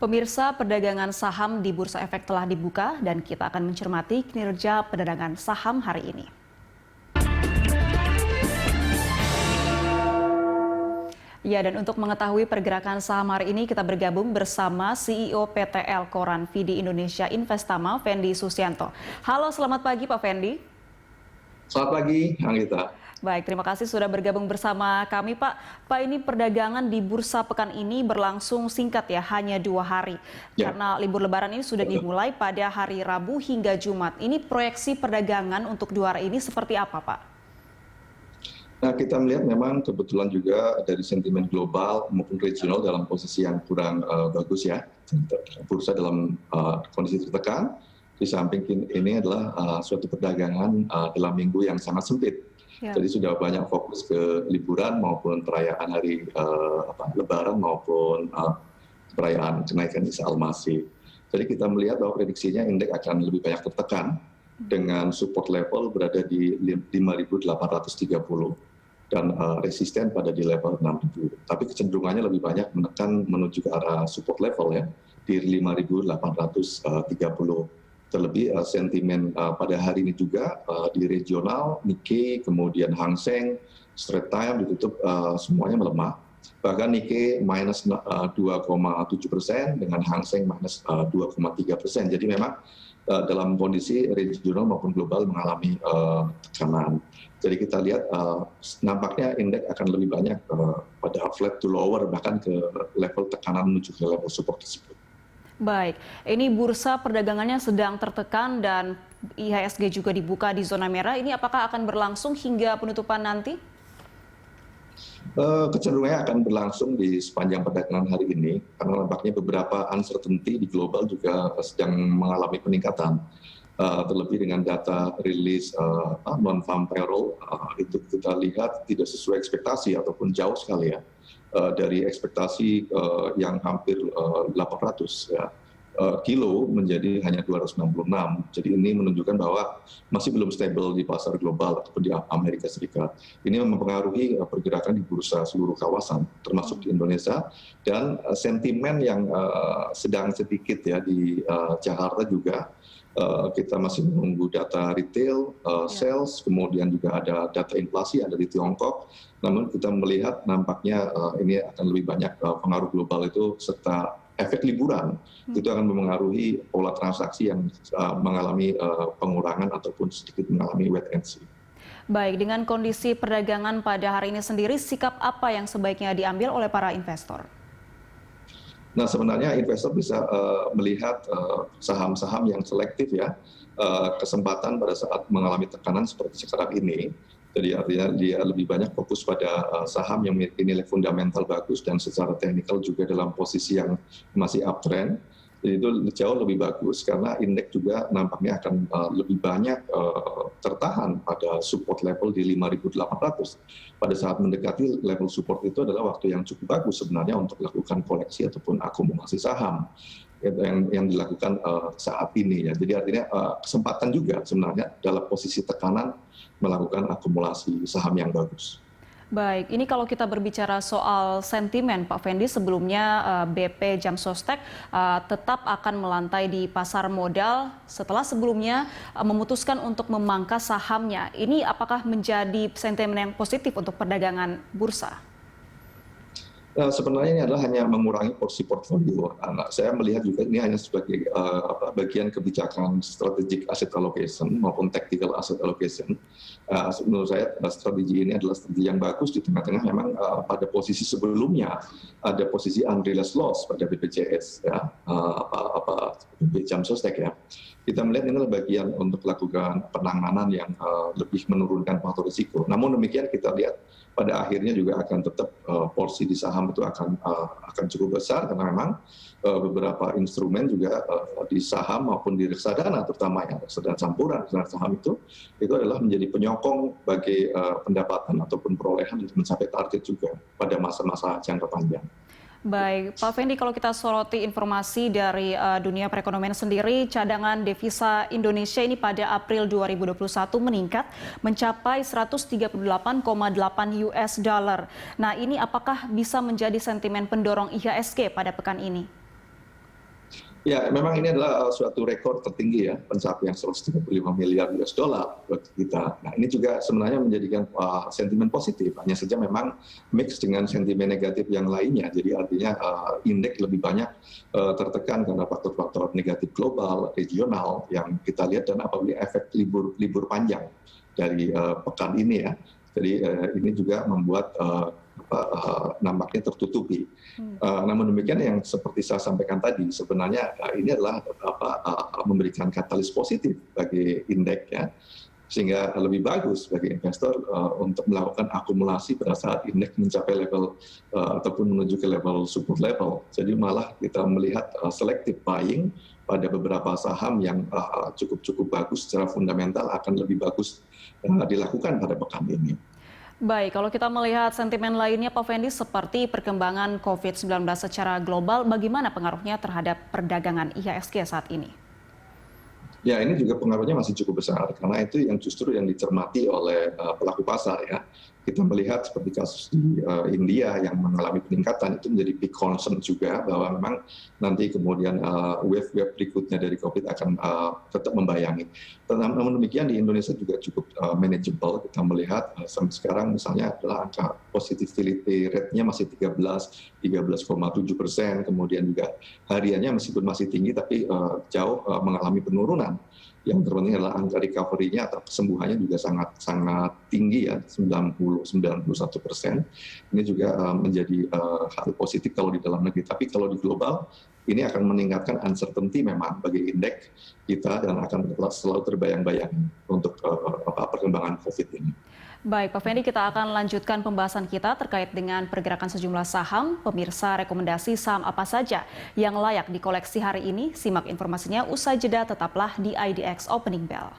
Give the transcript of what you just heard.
Pemirsa, perdagangan saham di Bursa Efek telah dibuka dan kita akan mencermati kinerja perdagangan saham hari ini. Ya, dan untuk mengetahui pergerakan saham hari ini kita bergabung bersama CEO PTL Koran Vidi Indonesia Investama, Fendi Susianto. Halo, selamat pagi Pak Fendi. Selamat pagi, Anggita. Baik, terima kasih sudah bergabung bersama kami Pak. Pak, ini perdagangan di bursa pekan ini berlangsung singkat ya, hanya 2 hari. Ya. Karena libur lebaran ini sudah dimulai pada hari Rabu hingga Jumat. Ini proyeksi perdagangan untuk 2 hari ini seperti apa Pak? Nah, kita melihat memang kebetulan juga dari sentimen global maupun regional dalam posisi yang kurang bagus ya. Bursa dalam kondisi tertekan, di samping ini adalah suatu perdagangan dalam minggu yang sangat sempit. Ya. Jadi sudah banyak fokus ke liburan maupun perayaan hari Lebaran maupun perayaan kenaikan Isa Al-Masih. Jadi kita melihat bahwa prediksinya indeks akan lebih banyak tertekan dengan support level berada di 5.830 dan resisten pada di level 6.000. Tapi kecenderungannya lebih banyak menekan menuju ke arah support level ya di 5.830. Terlebih sentimen pada hari ini juga di regional, Nikkei, kemudian Hang Seng, Straits Times ditutup semuanya melemah. Bahkan Nikkei minus 2,7% dengan Hang Seng minus 2,3%. Jadi memang dalam kondisi regional maupun global mengalami tekanan. Jadi kita lihat nampaknya indeks akan lebih banyak pada flat to lower, bahkan ke level tekanan menuju ke level support tersebut. Baik, ini bursa perdagangannya sedang tertekan dan IHSG juga dibuka di zona merah. Ini apakah akan berlangsung hingga penutupan nanti? Kecenderungannya akan berlangsung di sepanjang perdagangan hari ini, karena nampaknya beberapa uncertainty di global juga sedang mengalami peningkatan. Terlebih dengan data rilis non-farm payroll, itu kita lihat tidak sesuai ekspektasi ataupun jauh sekali ya. Dari ekspektasi yang hampir 800 ya, kilo menjadi hanya 266. Jadi ini menunjukkan bahwa masih belum stable di pasar global ataupun di Amerika Serikat. Ini mempengaruhi pergerakan di bursa seluruh kawasan, termasuk di Indonesia. Dan sentimen yang sedang sedikit ya di Jakarta juga. Kita masih menunggu data retail, sales, kemudian juga ada data inflasi ada di Tiongkok. Namun kita melihat nampaknya ini akan lebih banyak pengaruh global itu serta efek liburan. Itu akan memengaruhi pola transaksi yang mengalami pengurangan ataupun sedikit mengalami wait and see. Baik, dengan kondisi perdagangan pada hari ini sendiri, sikap apa yang sebaiknya diambil oleh para investor? Nah, sebenarnya investor bisa melihat saham-saham yang selektif ya, kesempatan pada saat mengalami tekanan seperti sekarang ini. Jadi artinya dia lebih banyak fokus pada saham yang memiliki nilai fundamental bagus dan secara teknikal juga dalam posisi yang masih uptrend. Jadi itu jauh lebih bagus karena indeks juga nampaknya akan lebih banyak tertahan pada support level di 5.800. Pada saat mendekati level support itu adalah waktu yang cukup bagus sebenarnya untuk melakukan koleksi ataupun akumulasi saham yang dilakukan saat ini ya. Jadi artinya kesempatan juga sebenarnya dalam posisi tekanan melakukan akumulasi saham yang bagus. Baik, ini kalau kita berbicara soal sentimen, Pak Fendi, sebelumnya BP Jam Sostek tetap akan melantai di pasar modal setelah sebelumnya memutuskan untuk memangkas sahamnya. Ini apakah menjadi sentimen yang positif untuk perdagangan bursa? Sebenarnya ini adalah hanya mengurangi porsi portfolio. Saya melihat juga ini hanya sebagai bagian kebijakan strategic asset allocation maupun tactical asset allocation. Menurut saya strategi ini adalah strategi yang bagus di tengah-tengah memang pada posisi sebelumnya ada posisi unrealized loss pada BPJS ya, BP Jam Sostek ya. Kita melihat ini adalah bagian untuk melakukan penanganan yang lebih menurunkan faktor risiko. Namun demikian kita lihat pada akhirnya juga akan tetap porsi di saham itu akan cukup besar karena memang beberapa instrumen juga di saham maupun di reksadana terutama ya reksadana campuran reksadana saham itu adalah menjadi penyokong bagi pendapatan ataupun perolehan untuk mencapai target juga pada masa-masa jangka panjang. Baik, Pak Fendi, kalau kita soroti informasi dari dunia perekonomian sendiri, cadangan devisa Indonesia ini pada April 2021 meningkat mencapai 138,8 US dollar. Nah, ini apakah bisa menjadi sentimen pendorong IHSG pada pekan ini? Ya, memang ini adalah suatu rekor tertinggi ya, pencapaian 135 miliar US dollar buat kita. Nah, ini juga sebenarnya menjadikan sentimen positif, hanya saja memang mix dengan sentimen negatif yang lainnya. Jadi artinya indeks lebih banyak tertekan karena faktor-faktor negatif global, regional yang kita lihat dan apabila efek libur panjang dari pekan ini ya. Jadi ini juga membuat nampaknya tertutupi. Namun demikian yang seperti saya sampaikan tadi, sebenarnya ini adalah memberikan katalis positif bagi indeks ya, sehingga lebih bagus bagi investor untuk melakukan akumulasi pada saat indeks mencapai level ataupun menuju ke level support level. Jadi malah kita melihat selective buying pada beberapa saham yang cukup bagus secara fundamental akan lebih bagus dilakukan pada pekan ini. Baik, kalau kita melihat sentimen lainnya Pak Fendi seperti perkembangan COVID-19 secara global, bagaimana pengaruhnya terhadap perdagangan IHSG saat ini? Ya, ini juga pengaruhnya masih cukup besar karena itu yang justru yang dicermati oleh pelaku pasar ya. Kita melihat seperti kasus di India yang mengalami peningkatan itu menjadi big concern juga bahwa memang nanti kemudian wave berikutnya dari COVID akan tetap membayangi. Namun demikian di Indonesia juga cukup manageable. Kita melihat sampai sekarang misalnya adalah angka positivity rate-nya masih 13,7%, kemudian juga hariannya meskipun masih tinggi tapi jauh mengalami penurunan. Yang terpenting adalah angka recovery-nya atau kesembuhannya juga sangat tinggi ya, 91%. Ini juga menjadi hal positif kalau di dalam negeri. Tapi kalau di global, ini akan meningkatkan uncertainty memang bagi indeks kita dan akan selalu terbayang-bayang untuk perkembangan COVID ini. Baik, Pak Fendi, kita akan lanjutkan pembahasan kita terkait dengan pergerakan sejumlah saham. Pemirsa, rekomendasi saham apa saja yang layak dikoleksi hari ini? Simak informasinya usai jeda, tetaplah di IDX Opening Bell.